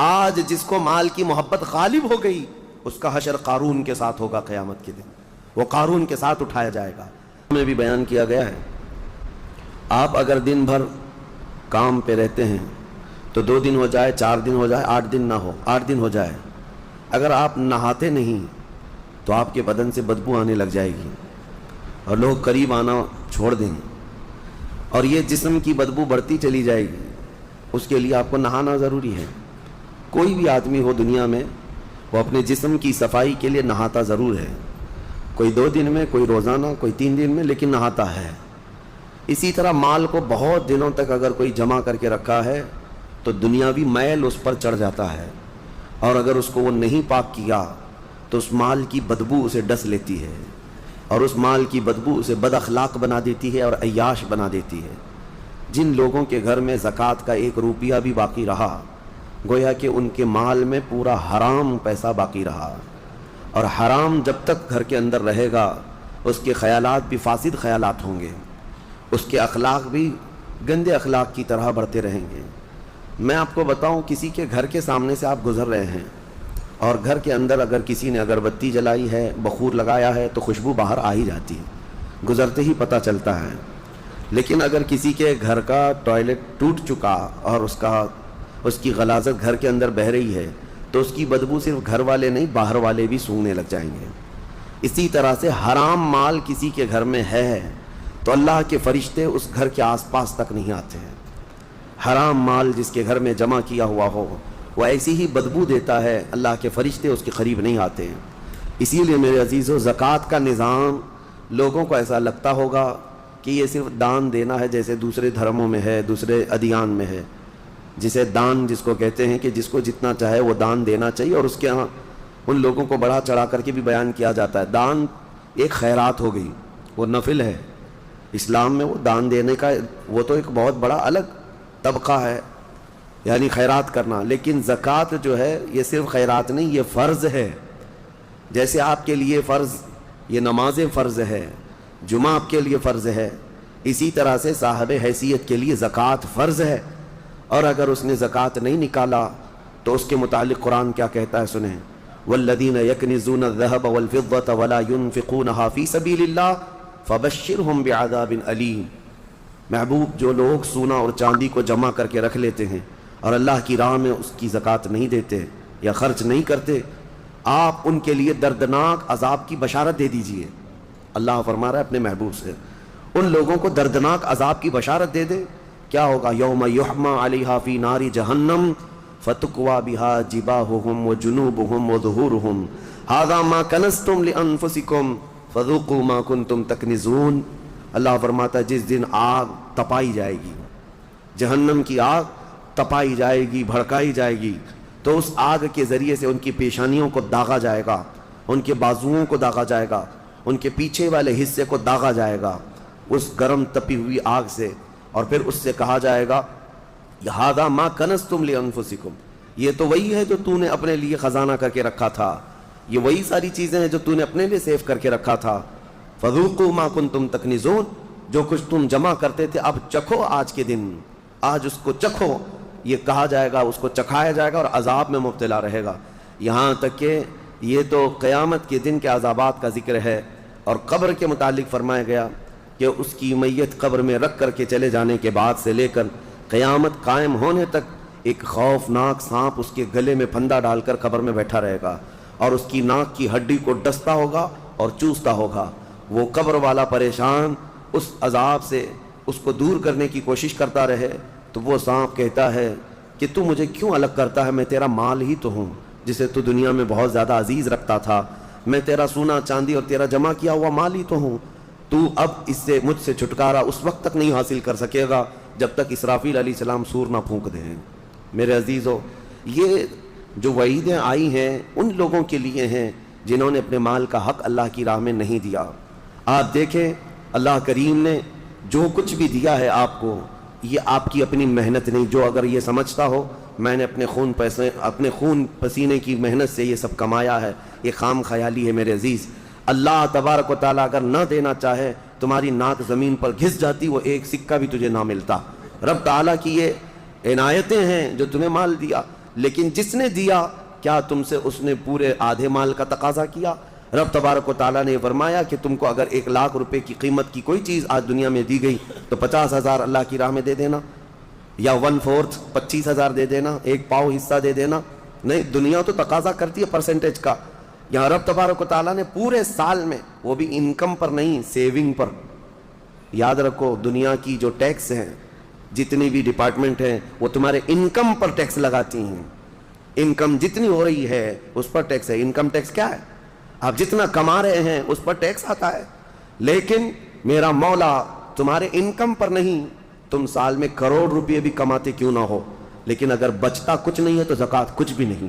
آج جس کو مال کی محبت غالب ہو گئی اس کا حشر قارون کے ساتھ ہوگا قیامت کے دن، وہ قارون کے ساتھ اٹھایا جائے گا۔ میں بھی بیان کیا گیا ہے، آپ اگر دن بھر کام پہ رہتے ہیں تو 2 دن ہو جائے، 4 دن ہو جائے، 8 دن نہ ہو، 8 دن ہو جائے، اگر آپ نہاتے نہیں تو آپ کے بدن سے بدبو آنے لگ جائے گی اور لوگ قریب آنا چھوڑ دیں، اور یہ جسم کی بدبو بڑھتی چلی جائے گی۔ اس کے لیے آپ کو نہانا ضروری ہے۔ کوئی بھی آدمی ہو دنیا میں وہ اپنے جسم کی صفائی کے لیے نہاتا ضرور ہے، کوئی 2 دن میں، کوئی روزانہ، کوئی 3 دن میں، لیکن نہاتا ہے۔ اسی طرح مال کو بہت دنوں تک اگر کوئی جمع کر کے رکھا ہے تو دنیاوی میل اس پر چڑھ جاتا ہے، اور اگر اس کو وہ نہیں پاک کیا تو اس مال کی بدبو اسے ڈس لیتی ہے، اور اس مال کی بدبو اسے بد اخلاق بنا دیتی ہے اور عیاش بنا دیتی ہے۔ جن لوگوں کے گھر میں زکوٰۃ کا 1 روپیہ بھی باقی رہا، گویا کہ ان کے مال میں پورا حرام پیسہ باقی رہا، اور حرام جب تک گھر کے اندر رہے گا اس کے خیالات بھی فاسد خیالات ہوں گے، اس کے اخلاق بھی گندے اخلاق کی طرح بڑھتے رہیں گے۔ میں آپ کو بتاؤں، کسی کے گھر کے سامنے سے آپ گزر رہے ہیں اور گھر کے اندر اگر کسی نے اگربتی جلائی ہے، بخور لگایا ہے، تو خوشبو باہر آ ہی جاتی ہے، گزرتے ہی پتہ چلتا ہے۔ لیکن اگر کسی کے گھر کا ٹوائلٹ ٹوٹ چکا اور اس کی غلاظت گھر کے اندر بہہ رہی ہے تو اس کی بدبو صرف گھر والے نہیں، باہر والے بھی سونگنے لگ جائیں گے۔ اسی طرح سے حرام مال کسی کے گھر میں ہے تو اللہ کے فرشتے اس گھر کے آس پاس تک نہیں آتے ہیں۔ حرام مال جس کے گھر میں جمع کیا ہوا ہو وہ ایسی ہی بدبو دیتا ہے، اللہ کے فرشتے اس کے قریب نہیں آتے ہیں۔ اسی لیے میرے عزیزو، زکوٰۃ کا نظام لوگوں کو ایسا لگتا ہوگا کہ یہ صرف دان دینا ہے، جیسے دوسرے دھرموں میں ہے، دوسرے ادیان میں ہے، جسے دان جس کو کہتے ہیں کہ جس کو جتنا چاہے وہ دان دینا چاہیے، اور اس کے ہاں ان لوگوں کو بڑھا چڑھا کر کے بھی بیان کیا جاتا ہے۔ دان ایک خیرات ہو گئی، وہ نفل ہے۔ اسلام میں وہ دان دینے کا وہ تو ایک بہت بڑا الگ طبقہ ہے، یعنی خیرات کرنا، لیکن زکوٰۃ جو ہے یہ صرف خیرات نہیں، یہ فرض ہے۔ جیسے آپ کے لیے فرض یہ نماز فرض ہے، جمعہ آپ کے لیے فرض ہے، اسی طرح سے صاحب حیثیت کے لیے زکوٰۃ فرض ہے، اور اگر اس نے زکوٰۃ نہیں نکالا تو اس کے متعلق قرآن کیا کہتا ہے سنیں، والذین یکنزون الذهب والفضة ولا ينفقونها فی سبیل اللہ فبشرهم بعذاب علیم۔ محبوب، جو لوگ سونا اور چاندی کو جمع کر کے رکھ لیتے ہیں اور اللہ کی راہ میں اس کی زکوٰۃ نہیں دیتے یا خرچ نہیں کرتے، آپ ان کے لیے دردناک عذاب کی بشارت دے دیجئے۔ اللہ فرما رہا ہے اپنے محبوب سے، ان لوگوں کو دردناک عذاب کی بشارت دے دے۔ کیا ہوگا؟ یوم یحمى علیہا فی نار جہنم فتکوی بہا جباہہم وجنوبہم وظہورہم ھذا ما کنزتم لانفسکم فذوقوا ما کنتم تکنزون۔ اللہ فرماتا ہے جس دن آگ تپائی جائے گی، جہنم کی آگ تپائی جائے گی، بھڑکائی جائے گی، تو اس آگ کے ذریعے سے ان کی پیشانیوں کو داغا جائے گا، ان کے بازوؤں کو داغا جائے گا، ان کے پیچھے والے حصے کو داغا جائے گا اس گرم تپی ہوئی آگ سے، اور پھر اس سے کہا جائے گا ھذا ما کنزتم لانفسکم، یہ تو وہی ہے جو تو نے اپنے لیے خزانہ کر کے رکھا تھا، یہ وہی ساری چیزیں ہیں جو تو نے اپنے لیے سیف کر کے رکھا تھا۔ فذوقوا ما کنتم تکنزون، جو کچھ تم جمع کرتے تھے اب چکھو آج کے دن، آج اس کو چکھو، یہ کہا جائے گا، اس کو چکھایا جائے گا اور عذاب میں مبتلا رہے گا۔ یہاں تک کہ یہ تو قیامت کے دن کے عذابات کا ذکر ہے، اور قبر کے متعلق فرمایا گیا کہ اس کی میت قبر میں رکھ کر کے چلے جانے کے بعد سے لے کر قیامت قائم ہونے تک ایک خوفناک سانپ اس کے گلے میں پھندا ڈال کر قبر میں بیٹھا رہے گا، اور اس کی ناک کی ہڈی کو ڈستا ہوگا اور چوستا ہوگا۔ وہ قبر والا پریشان اس عذاب سے اس کو دور کرنے کی کوشش کرتا رہے تو وہ سانپ کہتا ہے کہ تو مجھے کیوں الگ کرتا ہے، میں تیرا مال ہی تو ہوں جسے تو دنیا میں بہت زیادہ عزیز رکھتا تھا، میں تیرا سونا چاندی اور تیرا جمع کیا ہوا مال ہی تو ہوں، تو اب اس سے مجھ سے چھٹکارا اس وقت تک نہیں حاصل کر سکے گا جب تک اسرافیل علیہ السلام سور نہ پھونک دیں۔ میرے عزیزو، یہ جو وعیدیں آئی ہیں ان لوگوں کے لیے ہیں جنہوں نے اپنے مال کا حق اللہ کی راہ میں نہیں دیا۔ آپ دیکھیں اللہ کریم نے جو کچھ بھی دیا ہے آپ کو، یہ آپ کی اپنی محنت نہیں، جو اگر یہ سمجھتا ہو میں نے اپنے خون پسینے کی محنت سے یہ سب کمایا ہے، یہ خام خیالی ہے میرے عزیز۔ اللہ تبارک و تعالیٰ اگر نہ دینا چاہے تمہاری ناک زمین پر گھس جاتی، وہ ایک سکہ بھی تجھے نہ ملتا۔ رب تعالیٰ کی یہ عنایتیں ہیں جو تمہیں مال دیا، لیکن جس نے دیا کیا تم سے اس نے پورے آدھے مال کا تقاضا کیا؟ رب تبارک و تعالیٰ نے فرمایا کہ تم کو اگر 1,00,000 روپے کی قیمت کی کوئی چیز آج دنیا میں دی گئی تو 50,000 اللہ کی راہ میں دے دینا، یا 1/4 25,000 دے دینا، 1 پاؤ حصہ دے دینا۔ نہیں، دنیا تو تقاضا کرتی ہے پرسنٹیج کا۔ یہاں رب تبارک و تعالیٰ نے پورے سال میں، وہ بھی انکم پر نہیں، سیونگ پر۔ یاد رکھو، دنیا کی جو ٹیکس ہیں، جتنی بھی ڈپارٹمنٹ ہیں، وہ تمہارے انکم پر ٹیکس لگاتی ہیں۔ انکم جتنی ہو رہی ہے اس پر ٹیکس ہے۔ انکم ٹیکس کیا ہے؟ آپ جتنا کما رہے ہیں اس پر ٹیکس آتا ہے، لیکن میرا مولا تمہارے انکم پر نہیں۔ تم سال میں کروڑ روپے بھی کماتے کیوں نہ ہو، لیکن اگر بچتا کچھ نہیں ہے تو زکوٰۃ کچھ بھی نہیں،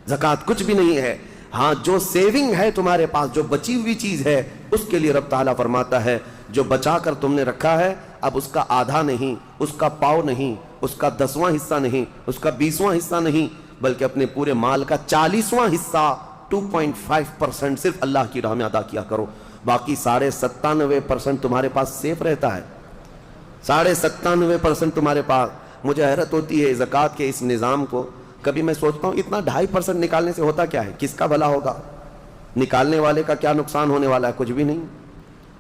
زکوٰۃ کچھ بھی نہیں ہے۔ ہاں، جو سیونگ ہے تمہارے پاس، جو بچی ہوئی چیز ہے، اس کے لیے رب تعالیٰ فرماتا ہے جو بچا کر تم نے رکھا ہے، اب اس کا آدھا نہیں، اس کا پاؤ نہیں، اس کا 10واں حصہ نہیں، اس کا 20واں حصہ نہیں، بلکہ اپنے پورے مال کا 40واں حصہ 2.5% صرف اللہ کی راہ میں ادا کیا کرو۔ باقی 97.5% تمہارے پاس سیف رہتا ہے، 97.5% تمہارے پاس۔ مجھے حیرت ہوتی ہے زکوٰۃ کے اس نظام کو، کبھی میں سوچتا ہوں اتنا 2.5% نکالنے سے ہوتا کیا ہے؟ کس کا بھلا ہوگا؟ نکالنے والے کا کیا نقصان ہونے والا ہے؟ کچھ بھی نہیں۔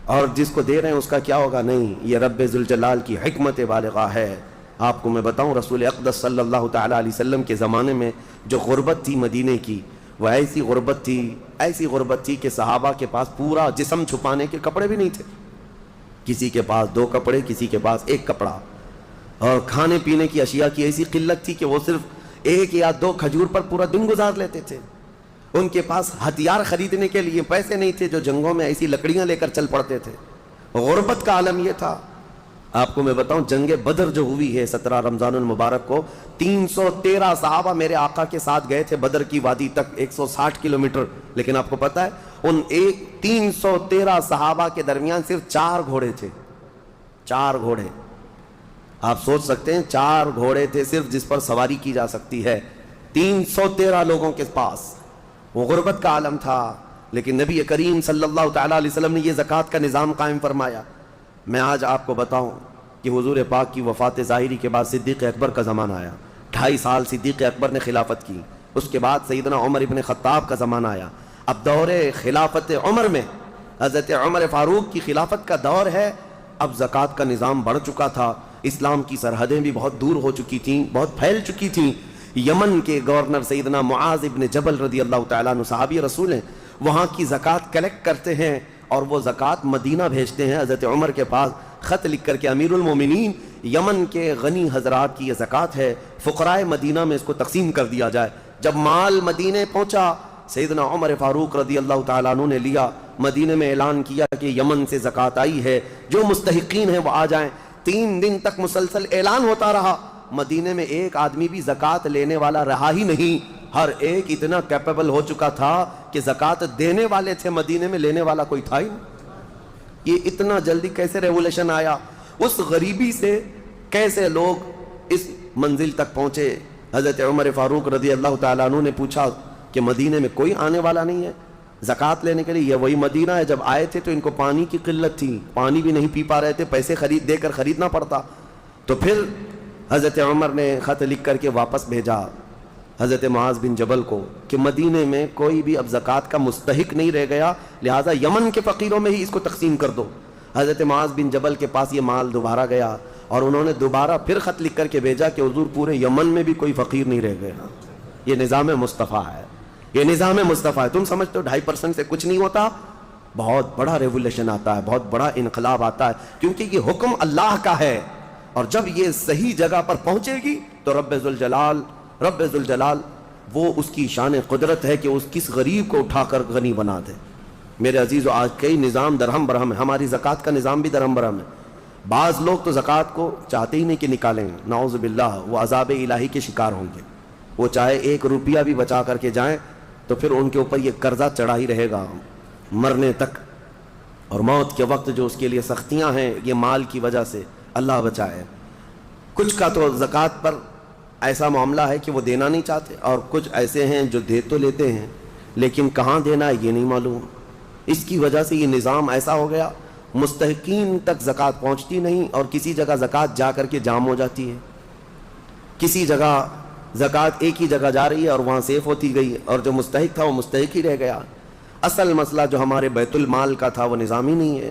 اور جس کو دے رہے ہیں اس کا کیا ہوگا؟ نہیں۔ یہ رب ذوالجلال کی حکمت بالغہ ہے۔ آپ کو میں بتاؤں، رسول اقدس صلی اللہ تعالیٰ علیہ وسلم کے زمانے میں جو غربت تھی مدینے کی، وہ ایسی غربت تھی کہ صحابہ کے پاس پورا جسم چھپانے کے کپڑے بھی نہیں تھے۔ کسی کے پاس 2 کپڑے، کسی کے پاس 1 کپڑا، اور کھانے پینے کی اشیاء کی ایسی قلت تھی کہ وہ صرف 1 یا 2 کھجور پر پورا دن گزار لیتے تھے۔ ان کے پاس ہتھیار خریدنے کے لیے پیسے نہیں تھے، جو جنگوں میں ایسی لکڑیاں لے کر چل پڑتے تھے۔ غربت کا عالم یہ تھا۔ آپ کو میں بتاؤں، جنگ بدر جو ہوئی ہے 17 رمضان المبارک کو، 313 صحابہ میرے آقا کے ساتھ گئے تھے بدر کی وادی تک، 160 کلومیٹر۔ لیکن آپ کو پتہ ہے ان 313 صحابہ کے درمیان صرف 4 گھوڑے تھے، 4 گھوڑے۔ آپ سوچ سکتے ہیں 4 گھوڑے تھے صرف جس پر سواری کی جا سکتی ہے 313 لوگوں کے پاس۔ وہ غربت کا عالم تھا، لیکن نبی کریم صلی اللہ تعالیٰ علیہ وسلم نے یہ زکوٰۃ کا نظام قائم فرمایا۔ میں آج آپ کو بتاؤں کہ حضور پاک کی وفات ظاہری کے بعد صدیق اکبر کا زمانہ آیا، 2.5 سال صدیق اکبر نے خلافت کی۔ اس کے بعد سیدنا عمر ابن خطاب کا زمانہ آیا۔ اب دور خلافت عمر میں حضرت عمر فاروق کی خلافت کا دور ہے۔ اب زکوٰۃ کا نظام بڑھ چکا تھا، اسلام کی سرحدیں بھی بہت دور ہو چکی تھیں، بہت پھیل چکی تھیں۔ یمن کے گورنر سیدنا معاذ ابن جبل رضی اللہ تعالیٰ عنہ، صحابی رسول ہیں، وہاں کی زکوٰۃ کلیکٹ کرتے ہیں اور وہ زکوٰۃ مدینہ بھیجتے ہیں حضرت عمر کے پاس، خط لکھ کر کے، امیر المومنین، یمن کے غنی حضرات کی یہ زکوٰۃ ہے، فقرائے مدینہ میں اس کو تقسیم کر دیا جائے۔ جب مال مدینے پہنچا، سیدنا عمر فاروق رضی اللہ تعالیٰ عنہ نے لیا، مدینے میں اعلان کیا کہ یمن سے زکوٰۃ آئی ہے، جو مستحقین ہیں وہ آ جائیں۔ 3 دن تک مسلسل اعلان ہوتا رہا۔ مدینے میں ایک آدمی بھی زکوٰۃ لینے والا رہا ہی نہیں، ہر ایک اتنا کیپیبل ہو چکا تھا کہ زکوٰۃ دینے والے تھے، مدینے میں لینے والا کوئی تھا ہی نہیں۔ یہ اتنا جلدی کیسے ریولیوشن آیا؟ اس غریبی سے کیسے لوگ اس منزل تک پہنچے؟ حضرت عمر فاروق رضی اللہ تعالیٰ عنہ نے پوچھا کہ مدینے میں کوئی آنے والا نہیں ہے زکوٰۃ لینے کے لیے؟ یہ وہی مدینہ ہے، جب آئے تھے تو ان کو پانی کی قلت تھی، پانی بھی نہیں پی پا رہے تھے، پیسے دے کر خریدنا پڑتا۔ تو پھر حضرت عمر نے خط لکھ کر کے واپس بھیجا حضرت معاذ بن جبل کو کہ مدینے میں کوئی بھی اب زکوٰۃ کا مستحق نہیں رہ گیا، لہٰذا یمن کے فقیروں میں ہی اس کو تقسیم کر دو۔ حضرت معاذ بن جبل کے پاس یہ مال دوبارہ گیا اور انہوں نے دوبارہ پھر خط لکھ کر کے بھیجا کہ حضور پورے یمن میں بھی کوئی فقیر نہیں رہ گیا۔ یہ نظام مصطفیٰ ہے، یہ نظام مصطفیٰ ہے۔ تم سمجھتے ہو 2.5% سے کچھ نہیں ہوتا؟ بہت بڑا ریولیوشن آتا ہے، بہت بڑا انقلاب آتا ہے، کیونکہ یہ حکم اللہ کا ہے، اور جب یہ صحیح جگہ پر پہنچے گی تو رب ذوالجلال وہ اس کی شان قدرت ہے کہ اس کس غریب کو اٹھا کر غنی بنا دے۔ میرے عزیزو، آج کئی نظام درہم برہم ہے، ہماری زکوٰۃ کا نظام بھی درہم برہم ہے۔ بعض لوگ تو زکوٰۃ کو چاہتے ہی نہیں کہ نکالیں، نعوذ باللہ، وہ عذاب الہی کے شکار ہوں گے۔ وہ چاہے 1 روپیہ بھی بچا کر کے جائیں تو پھر ان کے اوپر یہ قرضہ چڑھا ہی رہے گا مرنے تک، اور موت کے وقت جو اس کے لیے سختیاں ہیں یہ مال کی وجہ سے، اللہ بچائے۔ کچھ کا تو زکوٰۃ پر ایسا معاملہ ہے کہ وہ دینا نہیں چاہتے، اور کچھ ایسے ہیں جو دے تو لیتے ہیں لیکن کہاں دینا ہے یہ نہیں معلوم۔ اس کی وجہ سے یہ نظام ایسا ہو گیا، مستحقین تک زکوٰۃ پہنچتی نہیں، اور کسی جگہ زکوٰۃ جا کر کے جام ہو جاتی ہے، کسی جگہ زکوٰۃ ایک ہی جگہ جا رہی ہے اور وہاں سیف ہوتی گئی، اور جو مستحق تھا وہ مستحق ہی رہ گیا۔ اصل مسئلہ جو ہمارے بیت المال کا تھا وہ نظام ہی نہیں ہے۔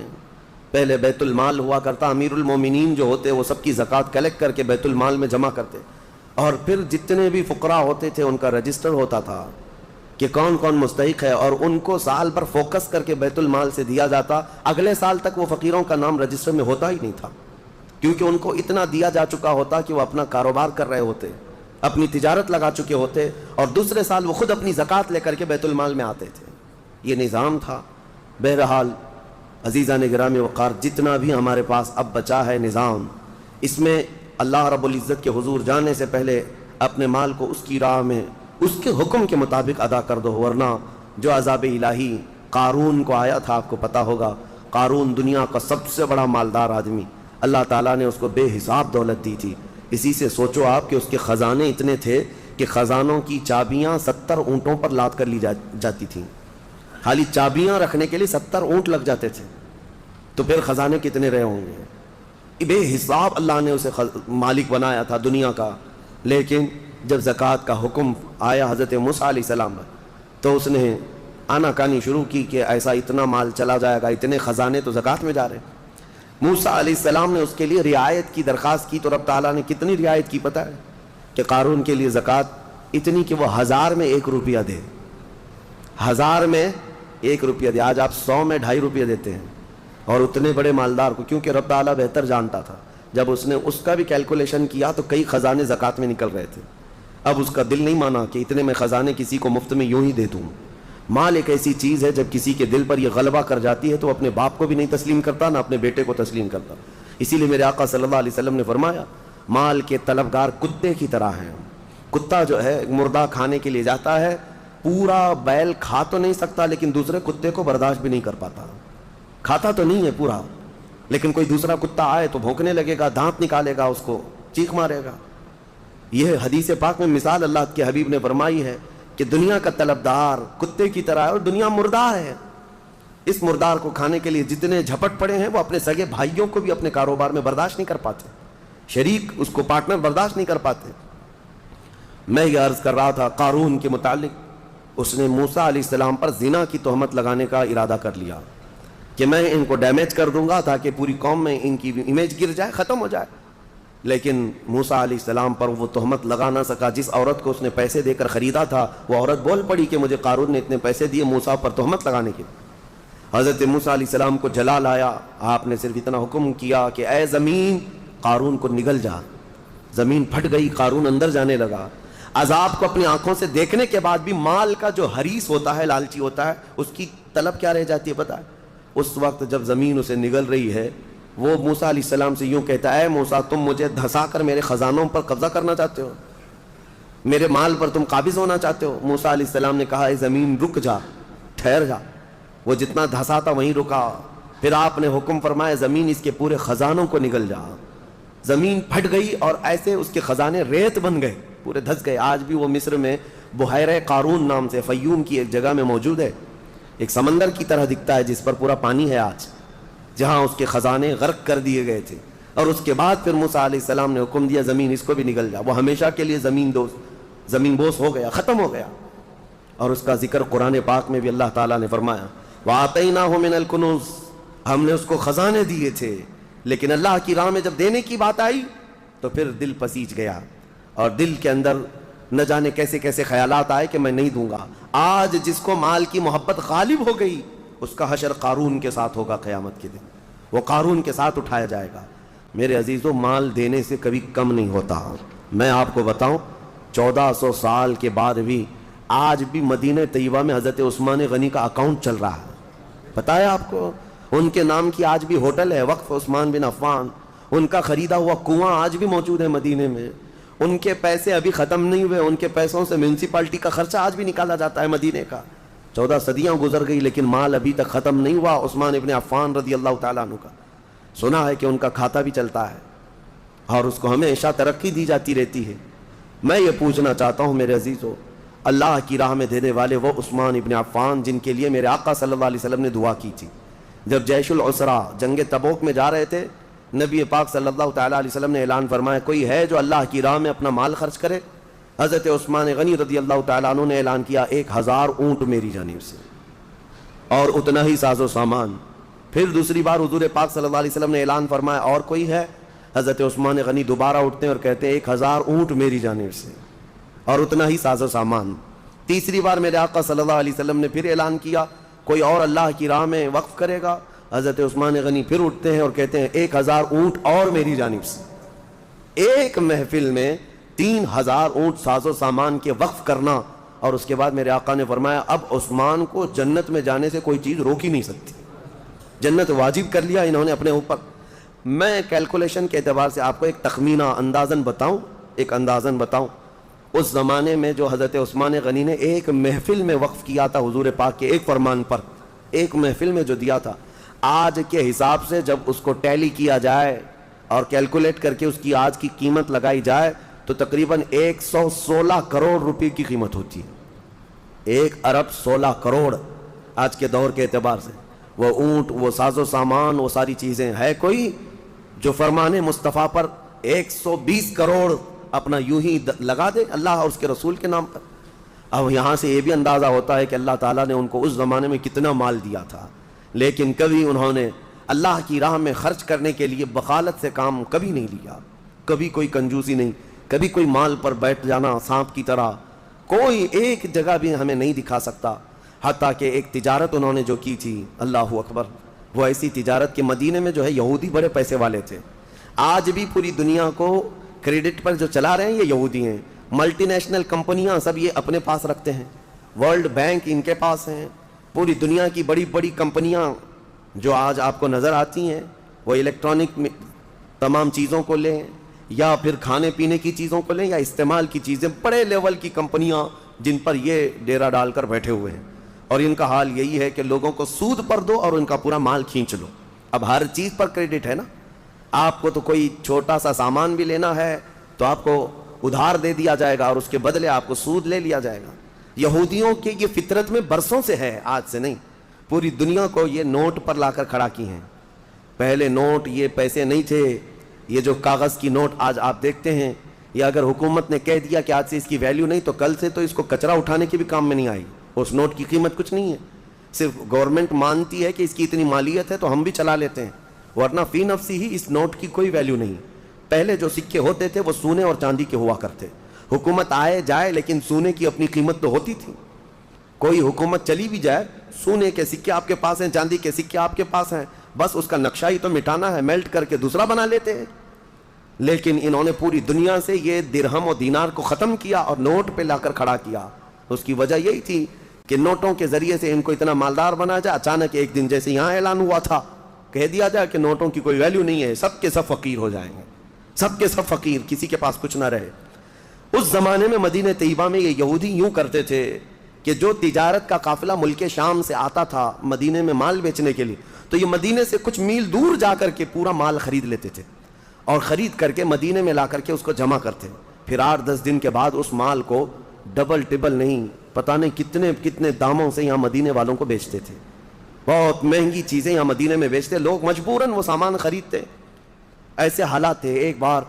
پہلے بیت المال ہوا کرتا، امیر المومنین جو ہوتے وہ سب کی زکوٰۃ کلیکٹ کر کے بیت المال میں جمع کرتے، اور پھر جتنے بھی فقراء ہوتے تھے ان کا رجسٹر ہوتا تھا کہ کون کون مستحق ہے، اور ان کو سال پر فوکس کر کے بیت المال سے دیا جاتا۔ اگلے سال تک وہ فقیروں کا نام رجسٹر میں ہوتا ہی نہیں تھا، کیونکہ ان کو اتنا دیا جا چکا ہوتا کہ وہ اپنا کاروبار کر رہے ہوتے، اپنی تجارت لگا چکے ہوتے، اور دوسرے سال وہ خود اپنی زکوٰۃ لے کر کے بیت المال میں آتے تھے۔ یہ نظام تھا۔ بہرحال عزیزان گرامی وقار، جتنا بھی ہمارے پاس اب بچا ہے نظام، اس میں اللہ رب العزت کے حضور جانے سے پہلے اپنے مال کو اس کی راہ میں اس کے حکم کے مطابق ادا کر دو، ورنہ جو عذاب الہی قارون کو آیا تھا، آپ کو پتا ہوگا، قارون دنیا کا سب سے بڑا مالدار آدمی، اللہ تعالیٰ نے اس کو بے حساب دولت دی تھی۔ اسی سے سوچو آپ کہ اس کے خزانے اتنے تھے کہ خزانوں کی چابیاں 70 اونٹوں پر لاد کر لی جاتی تھیں۔ خالی چابیاں رکھنے کے لیے 70 اونٹ لگ جاتے تھے، تو پھر خزانے کتنے رہے ہوں گے؟ بے حساب اللہ نے اسے مالک بنایا تھا دنیا کا۔ لیکن جب زکوٰۃ کا حکم آیا حضرت موسیٰ علیہ السلام پر، تو اس نے آناکانی شروع کی کہ ایسا اتنا مال چلا جائے گا، اتنے خزانے تو زکوٰۃ میں جا رہے ہیں۔ موسیٰ علیہ السلام نے اس کے لیے رعایت کی درخواست کی، تو رب تعالیٰ نے کتنی رعایت کی پتہ ہے؟ کہ قارون کے لیے زکوٰۃ اتنی کہ وہ 1000 میں 1 روپیہ دے، 1000 میں 1 روپیہ دے۔ آج آپ 100 میں 2.5 روپیہ دیتے ہیں، اور اتنے بڑے مالدار کو، کیونکہ رب تعالیٰ بہتر جانتا تھا۔ جب اس نے اس کا بھی کیلکولیشن کیا تو کئی خزانے زکوٰۃ میں نکل رہے تھے۔ اب اس کا دل نہیں مانا کہ اتنے میں خزانے کسی کو مفت میں یوں ہی دے دوں۔ مال ایک ایسی چیز ہے جب کسی کے دل پر یہ غلبہ کر جاتی ہے تو اپنے باپ کو بھی نہیں تسلیم کرتا، نہ اپنے بیٹے کو تسلیم کرتا۔ اسی لیے میرے آقا صلی اللہ علیہ وسلم نے فرمایا، مال کے طلبگار کتے کی طرح ہیں۔ کتا جو ہے مردہ کھانے کے لیے جاتا ہے، پورا بیل کھا تو نہیں سکتا لیکن دوسرے کتے کو برداشت بھی نہیں کر پاتا۔ کھاتا تو نہیں ہے پورا، لیکن کوئی دوسرا کتا آئے تو بھونکنے لگے گا، دانت نکالے گا، اس کو چیخ مارے گا۔ یہ حدیث پاک میں مثال اللہ کے حبیب نے فرمائی ہے کہ دنیا کا طلبدار کتے کی طرح ہے، اور دنیا مردار ہے۔ اس مردار کو کھانے کے لیے جتنے جھپٹ پڑے ہیں وہ اپنے سگے بھائیوں کو بھی اپنے کاروبار میں برداشت نہیں کر پاتے، شریک اس کو پارٹنر برداشت نہیں کر پاتے۔ میں یہ عرض کر رہا تھا قارون کے متعلق، اس نے موسیٰ علیہ السلام پر زنا کی تہمت لگانے کا ارادہ کر لیا کہ میں ان کو ڈیمیج کر دوں گا تاکہ پوری قوم میں ان کی امیج گر جائے، ختم ہو جائے۔ لیکن موسیٰ علیہ السلام پر وہ تہمت لگا نہ سکا۔ جس عورت کو اس نے پیسے دے کر خریدا تھا وہ عورت بول پڑی کہ مجھے قارون نے اتنے پیسے دیے موسیٰ پر تہمت لگانے کے۔ حضرت موسیٰ علیہ السلام کو جلال آیا، آپ نے صرف اتنا حکم کیا کہ اے زمین قارون کو نگل جا۔ زمین پھٹ گئی، قارون اندر جانے لگا۔ عذاب کو اپنی آنکھوں سے دیکھنے کے بعد بھی مال کا جو حریص ہوتا ہے، لالچی ہوتا ہے، اس کی طلب کیا رہ جاتی ہے پتہ ہے؟ اس وقت جب زمین اسے نگل رہی ہے، وہ موسیٰ علیہ السلام سے یوں کہتا ہے، اے موسیٰ تم مجھے دھسا کر میرے خزانوں پر قبضہ کرنا چاہتے ہو، میرے مال پر تم قابض ہونا چاہتے ہو؟ موسیٰ علیہ السلام نے کہا، اے زمین رک جا، ٹھہر جا۔ وہ جتنا دھسا تھا وہیں رکا۔ پھر آپ نے حکم فرمایا، زمین اس کے پورے خزانوں کو نگل جا۔ زمین پھٹ گئی اور ایسے اس کے خزانے ریت بن گئے، پورے دھس گئے۔ آج بھی وہ مصر میں بحیرہ قارون نام سے فیوم کی ایک جگہ میں موجود ہے، ایک سمندر کی طرح دکھتا ہے جس پر پورا پانی ہے آج، جہاں اس کے خزانے غرق کر دیے گئے تھے۔ اور اس کے بعد پھر موسیٰ علیہ السلام نے حکم دیا، زمین اس کو بھی نگل جا۔ وہ ہمیشہ کے لیے زمین بوس ہو گیا، ختم ہو گیا۔ اور اس کا ذکر قرآن پاک میں بھی اللہ تعالیٰ نے فرمایا، وَآتَيْنَاهُ مِنَ الْكُنُوزِ، ہم نے اس کو خزانے دیے تھے، لیکن اللہ کی راہ میں جب دینے کی بات آئی تو پھر دل پسیج گیا، اور دل کے اندر نہ جانے کیسے کیسے خیالات آئے کہ میں نہیں دوں گا۔ آج جس کو مال کی محبت غالب ہو گئی، اس کا حشر قارون کے ساتھ ہوگا قیامت کے دن، وہ قارون کے ساتھ اٹھایا جائے گا۔ میرے عزیزو، مال دینے سے کبھی کم نہیں ہوتا۔ میں آپ کو بتاؤں، 1400 سال کے بعد بھی آج بھی مدینہ طیبہ میں حضرت عثمان غنی کا اکاؤنٹ چل رہا ہے، پتہ ہے آپ کو؟ ان کے نام کی آج بھی ہوٹل ہے، وقف عثمان بن عفان۔ ان کا خریدا ہوا کنواں آج بھی موجود ہے مدینے میں۔ ان کے پیسے ابھی ختم نہیں ہوئے، ان کے پیسوں سے میونسپلٹی کا خرچہ آج بھی نکالا جاتا ہے مدینے کا۔ 14 صدیاں گزر گئی لیکن مال ابھی تک ختم نہیں ہوا عثمان ابن عفان رضی اللہ تعالیٰ عنہ کا۔ سنا ہے کہ ان کا کھاتا بھی چلتا ہے اور اس کو ہمیشہ ترقی دی جاتی رہتی ہے۔ میں یہ پوچھنا چاہتا ہوں میرے عزیزو، اللہ کی راہ میں دینے والے وہ عثمان ابن عفان جن کے لیے میرے آقا صلی اللہ علیہ وسلم نے دعا کی تھی۔ جب جیش العسرہ جنگ تبوک میں جا رہے تھے، نبی پاک صلی اللہ تعالیٰ علیہ وسلم نے اعلان فرمایا، کوئی ہے جو اللہ کی راہ میں اپنا مال خرچ کرے؟ حضرت عثمان غنی رضی اللہ تعالیٰ عنہ نے اعلان کیا 1000 اونٹ میری جانب سے اور اتنا ہی ساز و سامان. پھر دوسری بار حضور پاک صلی اللہ علیہ وسلم نے اعلان فرمایا اور کوئی ہے؟ حضرت عثمان غنی دوبارہ اٹھتے ہیں اور کہتے ہیں 1000 اونٹ میری جانب سے اور اتنا ہی ساز و سامان. تیسری بار میرے آقا صلی اللہ علیہ وسلم نے پھر اعلان کیا کوئی اور اللہ کی راہ میں وقف کرے گا؟ حضرت عثمان غنی پھر اٹھتے ہیں اور کہتے ہیں 1000 اونٹ اور میری جانب سے. ایک محفل میں 3000 اونٹ ساز و سامان کے وقف کرنا. اور اس کے بعد میرے آقا نے فرمایا اب عثمان کو جنت میں جانے سے کوئی چیز روک ہی نہیں سکتی. جنت واجب کر لیا انہوں نے اپنے اوپر. میں کیلکولیشن کے اعتبار سے آپ کو ایک تخمینہ اندازاً بتاؤں. اس زمانے میں جو حضرت عثمان غنی نے ایک محفل میں وقف کیا تھا حضور پاک کے ایک فرمان پر، ایک محفل میں جو دیا تھا، آج کے حساب سے جب اس کو ٹیلی کیا جائے اور کیلکولیٹ کر کے اس کی آج کی قیمت لگائی جائے تو تقریباً 116 کروڑ روپے کی قیمت ہوتی ہے. 1 ارب 16 کروڑ آج کے دور کے اعتبار سے. وہ اونٹ، وہ ساز و سامان، وہ ساری چیزیں. ہے کوئی جو فرمان مصطفیٰ پر 120 کروڑ اپنا یوں ہی لگا دے اللہ اور اس کے رسول کے نام پر؟ اب یہاں سے یہ بھی اندازہ ہوتا ہے کہ اللہ تعالیٰ نے ان کو اس زمانے میں کتنا مال دیا تھا، لیکن کبھی انہوں نے اللہ کی راہ میں خرچ کرنے کے لیے بخالت سے کام کبھی نہیں لیا. کبھی کوئی کنجوسی نہیں، کبھی کوئی مال پر بیٹھ جانا سانپ کی طرح کوئی ایک جگہ بھی ہمیں نہیں دکھا سکتا. حتیٰ کہ ایک تجارت انہوں نے جو کی تھی، اللہ اکبر، وہ ایسی تجارت کہ مدینے میں جو ہے یہودی بڑے پیسے والے تھے. آج بھی پوری دنیا کو کریڈٹ پر جو چلا رہے ہیں یہ یہودی ہیں. ملٹی نیشنل کمپنیاں سب یہ اپنے پاس رکھتے ہیں. ورلڈ بینک ان کے پاس ہیں. پوری دنیا کی بڑی بڑی کمپنیاں جو آج آپ کو نظر آتی ہیں، وہ الیکٹرانک تمام چیزوں کو لیں یا پھر کھانے پینے کی چیزوں کو لیں یا استعمال کی چیزیں، بڑے لیول کی کمپنیاں جن پر یہ ڈیرا ڈال کر بیٹھے ہوئے ہیں. اور ان کا حال یہی ہے کہ لوگوں کو سود پر دو اور ان کا پورا مال کھینچ لو. اب ہر چیز پر کریڈٹ ہے نا. آپ کو تو کوئی چھوٹا سا سامان بھی لینا ہے تو آپ کو ادھار دے دیا جائے گا اور اس کے بدلے آپ کو سود لے لیا جائے گا. یہودیوں کی یہ فطرت میں برسوں سے ہے، آج سے نہیں. پوری دنیا کو یہ نوٹ پر لا کر کھڑا کی ہیں. پہلے نوٹ یہ پیسے نہیں تھے، یہ جو کاغذ کی نوٹ آج آپ دیکھتے ہیں، یا اگر حکومت نے کہہ دیا کہ آج سے اس کی ویلیو نہیں تو کل سے تو اس کو کچرا اٹھانے کی بھی کام میں نہیں آئی. اس نوٹ کی قیمت کچھ نہیں ہے. صرف گورنمنٹ مانتی ہے کہ اس کی اتنی مالیت ہے تو ہم بھی چلا لیتے ہیں، ورنہ فی نفسی ہی اس نوٹ کی کوئی ویلیو نہیں. پہلے جو سکے ہوتے تھے وہ سونے اور چاندی کے ہوا کرتے. حکومت آئے جائے لیکن سونے کی اپنی قیمت تو ہوتی تھی. کوئی حکومت چلی بھی جائے، سونے کے سکے آپ کے پاس ہیں، چاندی کے سکے آپ کے پاس ہیں، بس اس کا نقشہ ہی تو مٹانا ہے، میلٹ کر کے دوسرا بنا لیتے ہیں. لیکن انہوں نے پوری دنیا سے یہ درہم و دینار کو ختم کیا اور نوٹ پہ لا کر کھڑا کیا. اس کی وجہ یہی تھی کہ نوٹوں کے ذریعے سے ان کو اتنا مالدار بنا جائے. اچانک ایک دن جیسے یہاں اعلان ہوا تھا، کہہ دیا جائے کہ نوٹوں کی کوئی ویلیو نہیں ہے، سب کے سب فقیر ہو جائیں گے، سب کے سب فقیر، کسی کے پاس کچھ نہ رہے. اس زمانے میں مدینہ طیبہ میں یہ یہودی یوں کرتے تھے کہ جو تجارت کا قافلہ ملک شام سے آتا تھا مدینے میں مال بیچنے کے لیے، تو یہ مدینے سے کچھ میل دور جا کر کے پورا مال خرید لیتے تھے اور خرید کر کے مدینے میں لا کر کے اس کو جمع کرتے. پھر 8-10 دن کے بعد اس مال کو ڈبل ٹبل نہیں، پتہ نہیں کتنے کتنے داموں سے یہاں مدینے والوں کو بیچتے تھے. بہت مہنگی چیزیں یہاں مدینے میں بیچتے، لوگ مجبوراً وہ سامان خریدتے. ایسے حالات تھے. ایک بار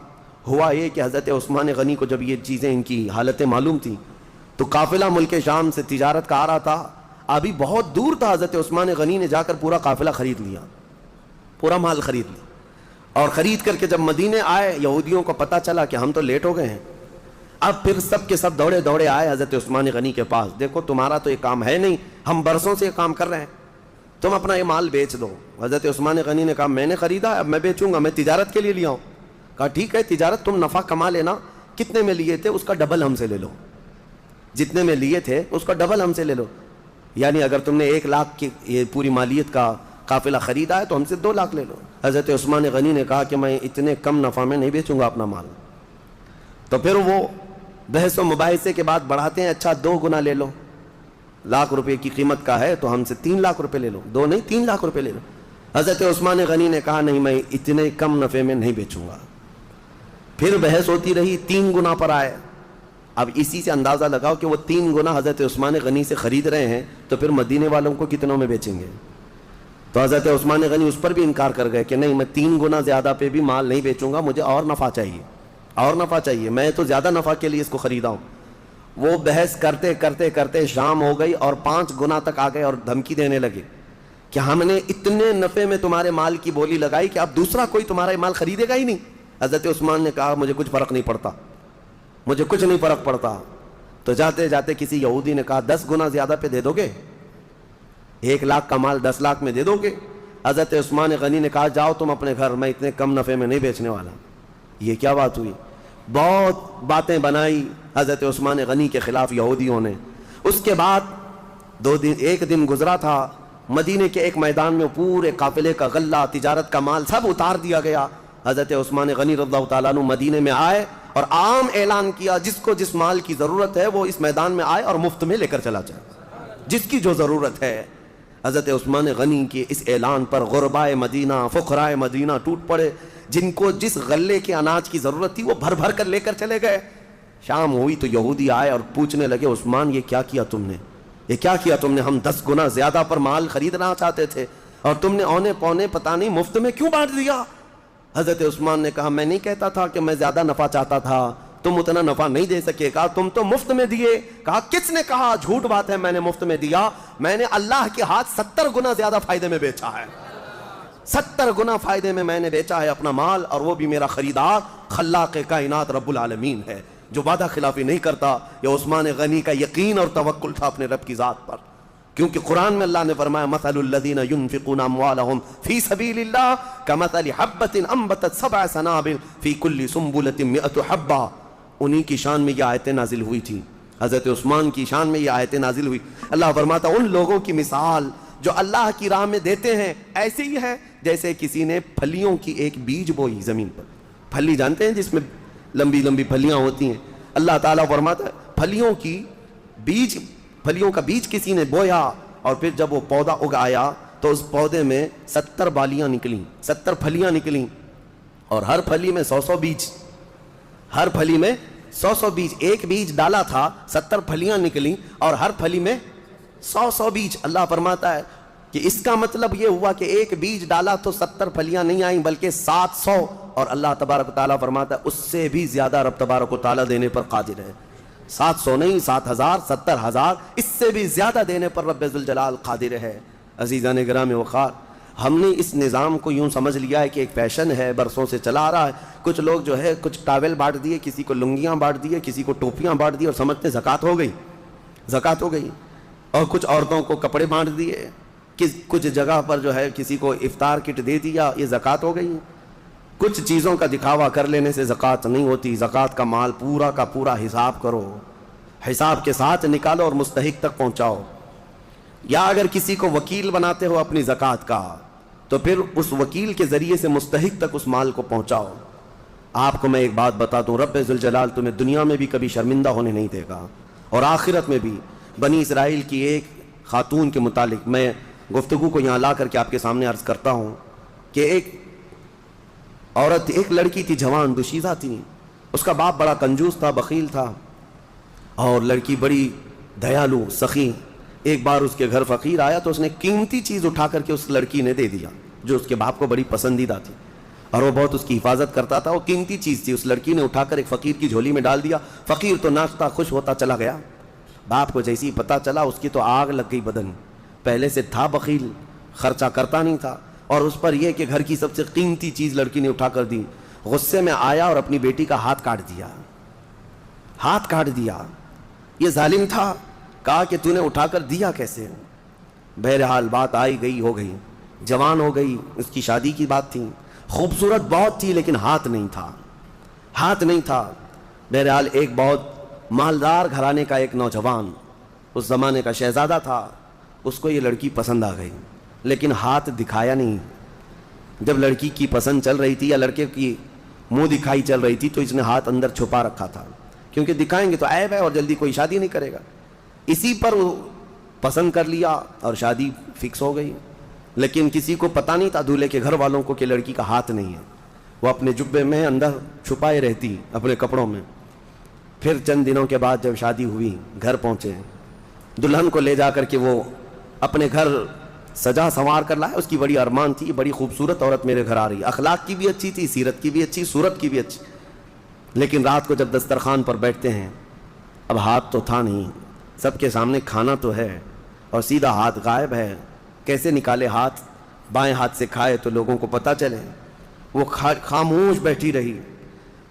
ہوا یہ کہ حضرت عثمان غنی کو جب یہ چیزیں ان کی حالتیں معلوم تھیں تو قافلہ ملک شام سے تجارت کا آ رہا تھا. ابھی بہت دور تھا، حضرت عثمان غنی نے جا کر پورا قافلہ خرید لیا، پورا مال خرید لیا. اور خرید کر کے جب مدینے آئے، یہودیوں کو پتہ چلا کہ ہم تو لیٹ ہو گئے ہیں. اب پھر سب کے سب دوڑے دوڑے آئے حضرت عثمان غنی کے پاس. دیکھو تمہارا تو یہ کام ہے نہیں، ہم برسوں سے یہ کام کر رہے ہیں، تم اپنا یہ مال بیچ دو. حضرت عثمان غنی نے کہا میں نے خریدا، اب میں بیچوں گا، میں تجارت کے لیے لیا ہوں. کہا ٹھیک ہے تجارت، تم نفع کما لینا، کتنے میں لیے تھے اس کا ڈبل ہم سے لے لو، جتنے میں لیے تھے اس کا ڈبل ہم سے لے لو. یعنی اگر تم نے 1 لاکھ کی یہ پوری مالیت کا قافلہ خریدا ہے تو ہم سے 2 لاکھ لے لو. حضرت عثمان غنی نے کہا کہ میں اتنے کم نفع میں نہیں بیچوں گا اپنا مال. تو پھر وہ بحث و مباحثے کے بعد بڑھاتے ہیں، اچھا 2 گنا لے لو، 1 لاکھ روپے کی قیمت کا ہے تو ہم سے 3 لاکھ روپے لے لو. 2 نہیں 3 لاکھ روپے لے لو. حضرت عثمان غنی نے کہا نہیں میں اتنے کم نفع میں نہیں بیچوں گا. پھر بحث ہوتی رہی، 3 گنا پر آئے. اب اسی سے اندازہ لگاؤ کہ وہ 3 گنا حضرت عثمان غنی سے خرید رہے ہیں تو پھر مدینے والوں کو کتنوں میں بیچیں گے. تو حضرت عثمان غنی اس پر بھی انکار کر گئے کہ نہیں میں 3 گنا زیادہ پہ بھی مال نہیں بیچوں گا، مجھے اور نفع چاہیے. اور نفع چاہیے، میں تو زیادہ نفع کے لیے اس کو خریدا ہوں۔ وہ بحث کرتے کرتے کرتے شام ہو گئی اور 5 گنا تک آ گئے اور دھمکی دینے لگے کہ ہم نے اتنے نفع میں تمہارے مال کی بولی لگائی کہ اب دوسرا کوئی تمہارا مال خریدے گا ہی نہیں۔ حضرت عثمان نے کہا مجھے کچھ فرق نہیں پڑتا، مجھے کچھ نہیں فرق پڑتا۔ تو جاتے جاتے کسی یہودی نے کہا 10 گنا زیادہ پہ دے دو گے؟ 1 لاکھ کا مال 10 لاکھ میں دے دو گے؟ حضرت عثمان غنی نے کہا جاؤ تم اپنے گھر، میں اتنے کم نفع میں نہیں بیچنے والا۔ یہ کیا بات ہوئی؟ بہت باتیں بنائی حضرت عثمان غنی کے خلاف یہودیوں نے۔ اس کے بعد 2 دن، 1 دن گزرا تھا، مدینے کے ایک میدان میں پورے قافلے کا غلہ، تجارت کا مال سب اتار دیا گیا۔ حضرت عثمان غنی رضی اللہ تعالیٰ عنہ مدینے میں آئے اور عام اعلان کیا جس کو جس مال کی ضرورت ہے وہ اس میدان میں آئے اور مفت میں لے کر چلا جائے، جس کی جو ضرورت ہے۔ حضرت عثمان غنی کے اس اعلان پر غربائے مدینہ، فقرائے مدینہ ٹوٹ پڑے، جن کو جس غلے کے اناج کی ضرورت تھی وہ بھر بھر کر لے کر چلے گئے۔ شام ہوئی تو یہودی آئے اور پوچھنے لگے عثمان یہ کیا کیا تم نے، یہ کیا کیا تم نے؟ ہم 10 گنا زیادہ پر مال خریدنا چاہتے تھے اور تم نے اونے پونے پتہ نہیں مفت میں کیوں بانٹ دیا؟ حضرت عثمان نے کہا میں نہیں کہتا تھا کہ میں زیادہ نفع چاہتا تھا، تم اتنا نفع نہیں دے سکے، کہا تم تو مفت میں دیے۔ کہا کس نے کہا؟ جھوٹ بات ہے، میں نے مفت میں دیا، میں نے اللہ کے ہاتھ 70 گنا زیادہ فائدے میں بیچا ہے، 70 گنا فائدے میں نے بیچا ہے اپنا مال، اور وہ بھی میرا خریدار خلاق کائنات رب العالمین ہے جو وعدہ خلافی نہیں کرتا۔ یہ عثمان غنی کا یقین اور توکل تھا اپنے رب کی ذات پر، کیونکہ قرآن میں اللہ نے فرمایا مثل الذین ينفقون اموالهم فی سبیل اللہ کمثل حبۃ انبتت 7 سنابل فی کل سنبلۃ 100 حبہ۔ انہی کی شان میں یہ آیتیں نازل ہوئی تھی، حضرت عثمان کی شان میں یہ آیتیں نازل ہوئی۔ اللہ فرماتا ان لوگوں کی مثال جو اللہ کی راہ میں دیتے ہیں ایسے ہی ہے جیسے کسی نے پھلیوں کی ایک بیج بوئی زمین پر۔ پھلی جانتے ہیں جس میں لمبی لمبی پھلیاں ہوتی ہیں، اللہ تعالیٰ فرماتا ہے پھلیوں کا بیج کسی نے بویا، اور پھر جب وہ پودا اگ آیا تو اس پودے میں 70 بالیاں نکلیں، 70 پھلیاں نکلیں، اور ہر پھلی میں 100 بیج، ہر پھلی میں 100 بیج۔ ایک بیج ڈالا تھا، 70 پھلیاں نکلیں اور ہر پھلی میں 100 بیج۔ اللہ فرماتا ہے کہ اس کا مطلب یہ ہوا کہ ایک بیج ڈالا تو 70 پھلیاں نہیں آئیں بلکہ 700، اور اللہ تبارک و تعالیٰ فرماتا ہے اس سے بھی زیادہ رب تبارک و تعالیٰ دینے پر قادر ہے۔ 700 نہیں، 7000، 70000، اس سے بھی زیادہ دینے پر رب ذوالجلال قادر ہے۔ عزیزان گرامی وقار، ہم نے اس نظام کو یوں سمجھ لیا ہے کہ ایک فیشن ہے، برسوں سے چلا آ رہا ہے۔ کچھ لوگ جو ہے کچھ ٹاول بانٹ دیے، کسی کو لنگیاں بانٹ دیے، کسی کو ٹوپیاں بانٹ دی اور سمجھتے زکوٰۃ ہو گئی، زکوٰۃ ہو گئی، اور کچھ عورتوں کو کپڑے بانٹ دیے، کچھ جگہ پر جو ہے کسی کو افطار کٹ دے دیا، یہ زکوٰۃ ہو گئی۔ کچھ چیزوں کا دکھاوا کر لینے سے زکوٰۃ نہیں ہوتی۔ زکوٰۃ کا مال پورا کا پورا حساب کرو، حساب کے ساتھ نکالو اور مستحق تک پہنچاؤ۔ یا اگر کسی کو وکیل بناتے ہو اپنی زکوٰۃ کا تو پھر اس وکیل کے ذریعے سے مستحق تک اس مال کو پہنچاؤ۔ آپ کو میں ایک بات بتا دوں، رب ذوالجلال تمہیں دنیا میں بھی کبھی شرمندہ ہونے نہیں دے گا اور آخرت میں بھی۔ بنی اسرائیل کی ایک خاتون کے متعلق میں گفتگو کو یہاں لا کر کے آپ کے سامنے عرض کرتا ہوں کہ ایک عورت، ایک لڑکی تھی، جوان دوشیزہ تھی، اس کا باپ بڑا کنجوس تھا، بخیل تھا، اور لڑکی بڑی دیالو سخی۔ ایک بار اس کے گھر فقیر آیا تو اس نے قیمتی چیز اٹھا کر کے اس لڑکی نے دے دیا جو اس کے باپ کو بڑی پسندیدہ تھی، اور وہ بہت اس کی حفاظت کرتا تھا۔ وہ قیمتی چیز تھی، اس لڑکی نے اٹھا کر ایک فقیر کی جھولی میں ڈال دیا۔ فقیر تو ناچتا خوش ہوتا چلا گیا۔ باپ کو جیسی پتہ چلا اس کی تو آگ لگ گئی بدن، پہلے سے تھا بخیل، خرچہ کرتا نہیں تھا، اور اس پر یہ کہ گھر کی سب سے قیمتی چیز لڑکی نے اٹھا کر دی۔ غصے میں آیا اور اپنی بیٹی کا ہاتھ کاٹ دیا، ہاتھ کاٹ دیا۔ یہ ظالم تھا، کہا کہ تو نے اٹھا کر دیا کیسے؟ بہرحال بات آئی گئی ہو گئی، جوان ہو گئی، اس کی شادی کی بات تھی، خوبصورت بہت تھی لیکن ہاتھ نہیں تھا، ہاتھ نہیں تھا۔ بہرحال ایک بہت مالدار گھرانے کا ایک نوجوان، اس زمانے کا شہزادہ تھا، اس کو یہ لڑکی پسند آ گئی لیکن ہاتھ دکھایا نہیں۔ جب لڑکی کی پسند چل رہی تھی یا لڑکے کی منہ دکھائی چل رہی تھی تو اس نے ہاتھ اندر چھپا رکھا تھا، کیونکہ دکھائیں گے تو عیب ہے اور جلدی کوئی شادی نہیں کرے گا۔ اسی پر وہ پسند کر لیا اور شادی فکس ہو گئی، لیکن کسی کو پتہ نہیں تھا دولہے کے گھر والوں کو کہ لڑکی کا ہاتھ نہیں ہے۔ وہ اپنے جبے میں اندر چھپائے رہتی اپنے کپڑوں میں۔ پھر چند دنوں کے بعد جب شادی ہوئی، گھر پہنچے، دلہن کو لے جا کر کے وہ اپنے گھر سجا سنوار کر لایا۔ اس کی بڑی ارمان تھی، بڑی خوبصورت عورت میرے گھر آ رہی ہے، اخلاق کی بھی اچھی تھی، سیرت کی بھی اچھی، صورت کی بھی اچھی۔ لیکن رات کو جب دسترخوان پر بیٹھتے ہیں، اب ہاتھ تو تھا نہیں، سب کے سامنے کھانا تو ہے اور سیدھا ہاتھ غائب ہے، کیسے نکالے ہاتھ؟ بائیں ہاتھ سے کھائے تو لوگوں کو پتہ چلے۔ وہ خاموش بیٹھی رہی۔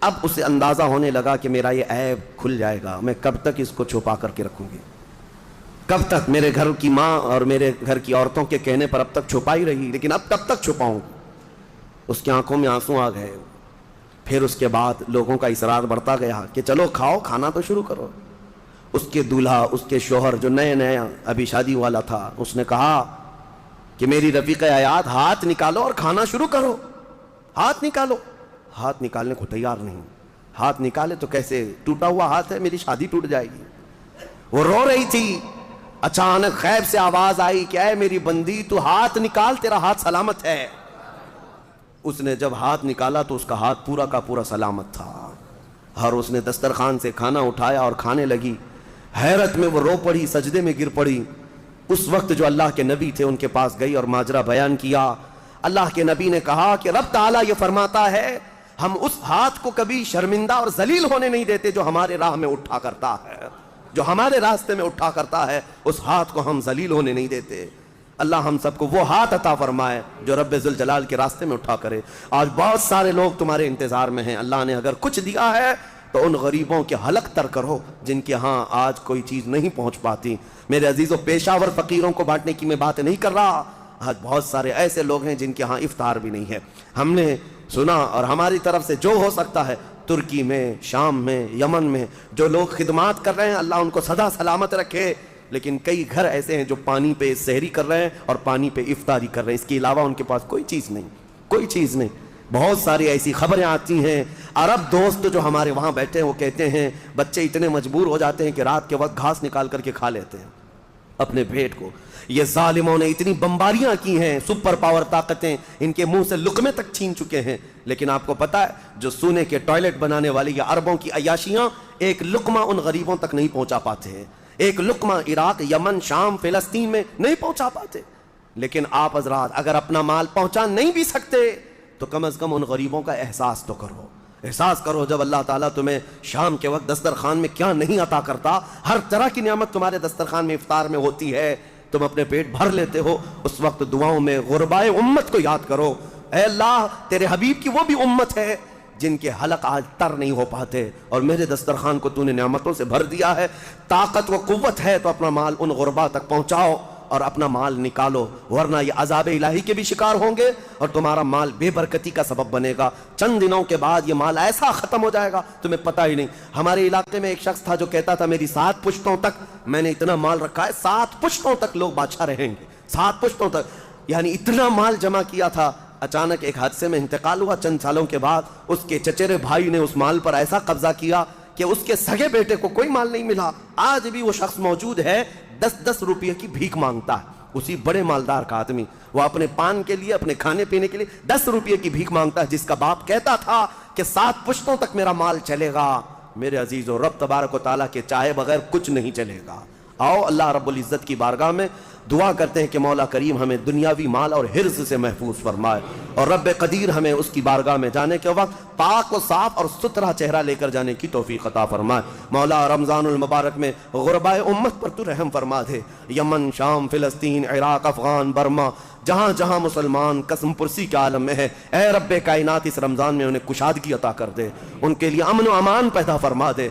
اب اسے اندازہ ہونے لگا کہ میرا یہ عیب کھل جائے گا، میں کب تک اس کو چھپا کر کے رکھوں گی؟ کب تک؟ میرے گھر کی ماں اور میرے گھر کی عورتوں کے کہنے پر اب تک چھپا ہی رہی، لیکن اب کب تک چھپاؤں؟ اس کی آنکھوں میں آنسو آ گئے۔ پھر اس کے بعد لوگوں کا اصرار بڑھتا گیا کہ چلو کھاؤ، کھانا تو شروع کرو۔ اس کے دولہا، اس کے شوہر جو نئے نئے ابھی شادی والا تھا، اس نے کہا کہ میری رفیق حیات، ہاتھ نکالو اور کھانا شروع کرو، ہاتھ نکالو۔ ہاتھ نکالنے کو تیار نہیں۔ ہاتھ نکالے تو کیسے؟ ٹوٹا ہوا ہاتھ ہے، میری شادی ٹوٹ جائے گی۔ وہ رو رہی تھی۔ اچانک غیب سے آواز آئی کہ اے میری بندی، تو ہاتھ نکال، تیرا ہاتھ سلامت ہے۔ اس نے جب ہاتھ نکالا تو اس کا ہاتھ پورا کا پورا سلامت تھا، اور اس نے دسترخوان سے کھانا اٹھایا اور کھانے لگی۔ حیرت میں وہ رو پڑی، سجدے میں گر پڑی۔ اس وقت جو اللہ کے نبی تھے ان کے پاس گئی اور ماجرا بیان کیا۔ اللہ کے نبی نے کہا کہ رب تعالیٰ یہ فرماتا ہے، ہم اس ہاتھ کو کبھی شرمندہ اور ذلیل ہونے نہیں دیتے جو ہمارے راہ میں اٹھا کرتا ہے، جو ہمارے راستے میں اٹھا کرتا ہے، اس ہاتھ کو ہم ذلیل ہونے نہیں دیتے۔ اللہ ہم سب کو وہ ہاتھ عطا فرمائے جو رب ذوالجلال کے راستے میں اٹھا کرے۔ آج بہت سارے لوگ تمہارے انتظار میں ہیں، اللہ نے اگر کچھ دیا ہے تو ان غریبوں کے حلق تر کرو جن کے ہاں آج کوئی چیز نہیں پہنچ پاتی۔ میرے عزیزوں، پیشہ ور فقیروں کو بانٹنے کی میں بات نہیں کر رہا، آج بہت سارے ایسے لوگ ہیں جن کے ہاں افطار بھی نہیں ہے۔ ہم نے سنا اور ہماری طرف سے جو ہو سکتا ہے، ترکی میں، شام میں، یمن میں جو لوگ خدمات کر رہے ہیں، اللہ ان کو سدا سلامت رکھے۔ لیکن کئی گھر ایسے ہیں جو پانی پہ سحری کر رہے ہیں اور پانی پہ افطاری کر رہے ہیں، اس کے علاوہ ان کے پاس کوئی چیز نہیں، کوئی چیز نہیں۔ بہت ساری ایسی خبریں آتی ہیں، عرب دوست جو ہمارے وہاں بیٹھے ہیں وہ کہتے ہیں بچے اتنے مجبور ہو جاتے ہیں کہ رات کے وقت گھاس نکال کر کے کھا لیتے ہیں اپنے پیٹ کو۔ یہ ظالموں نے اتنی بمباریاں کی ہیں، سپر پاور طاقتیں ان کے منہ سے لقمے تک چھین چکے ہیں، لیکن آپ کو پتا ہے جو سونے کے ٹوائلٹ بنانے والی یا عربوں کی عیاشیاں ایک لقمہ ان غریبوں تک نہیں پہنچا پاتے ہیں، ایک لقمہ عراق، یمن، شام، فلسطین میں نہیں پہنچا پاتے۔ لیکن آپ حضرات اگر اپنا مال پہنچا نہیں بھی سکتے تو کم از کم ان غریبوں کا احساس تو کرو، احساس کرو۔ جب اللہ تعالیٰ تمہیں شام کے وقت دسترخوان میں کیا نہیں عطا کرتا، ہر طرح کی نعمت تمہارے دسترخوان میں افطار میں ہوتی ہے، تم اپنے پیٹ بھر لیتے ہو، اس وقت دعاؤں میں غربائے امت کو یاد کرو۔ اے اللہ، تیرے حبیب کی وہ بھی امت ہے جن کے حلق آج تر نہیں ہو پاتے، اور میرے دسترخوان کو تو نے نعمتوں سے بھر دیا ہے، طاقت و قوت ہے تو اپنا مال ان غربا تک پہنچاؤ اور اپنا مال نکالو، ورنہ یہ عذاب الہی کے بھی شکار ہوں گے اور تمہارا مال بے برکتی کا سبب بنے گا۔ چند دنوں کے بعد یہ مال ایسا ختم ہو جائے گا تمہیں پتہ ہی نہیں۔ ہمارے علاقے میں ایک شخص تھا جو کہتا تھا میری 7 پشتوں تک میں نے اتنا مال رکھا ہے، 7 پشتوں تک لوگ بادشاہ رہیں گے، 7 پشتوں تک، یعنی اتنا مال جمع کیا تھا۔ اچانک ایک حادثے میں انتقال ہوا، چند سالوں کے بعد اس کے چچیرے بھائی نے اس مال پر ایسا قبضہ کیا کہ اس کے سگے بیٹے کو کوئی مال نہیں ملا۔ آج بھی وہ شخص موجود ہے، 10-10 روپے کی بھیک مانگتا ہے، اسی بڑے مالدار کا آدمی، وہ اپنے پان کے لیے، اپنے کھانے پینے کے لیے 10 روپے کی بھیک مانگتا ہے، جس کا باپ کہتا تھا کہ 7 پشتوں تک میرا مال چلے گا۔ میرے عزیزو، رب تبارک و تعالیٰ کے چاہے بغیر کچھ نہیں چلے گا۔ آؤ اللہ رب العزت کی بارگاہ میں دعا کرتے ہیں کہ مولا کریم ہمیں دنیاوی مال اور حرص سے محفوظ فرمائے، اور رب قدیر ہمیں اس کی بارگاہ میں جانے کے وقت پاک و صاف اور ستھرا چہرہ لے کر جانے کی توفیق عطا فرمائے۔ مولا رمضان المبارک میں غربائے امت پر تو رحم فرما دے، یمن، شام، فلسطین، عراق، افغان، برما، جہاں جہاں مسلمان قسم پرسی کے عالم میں ہے، اے رب کائنات اس رمضان میں انہیں کشادگی عطا کر دے، ان کے لیے امن و امان پیدا فرما دے۔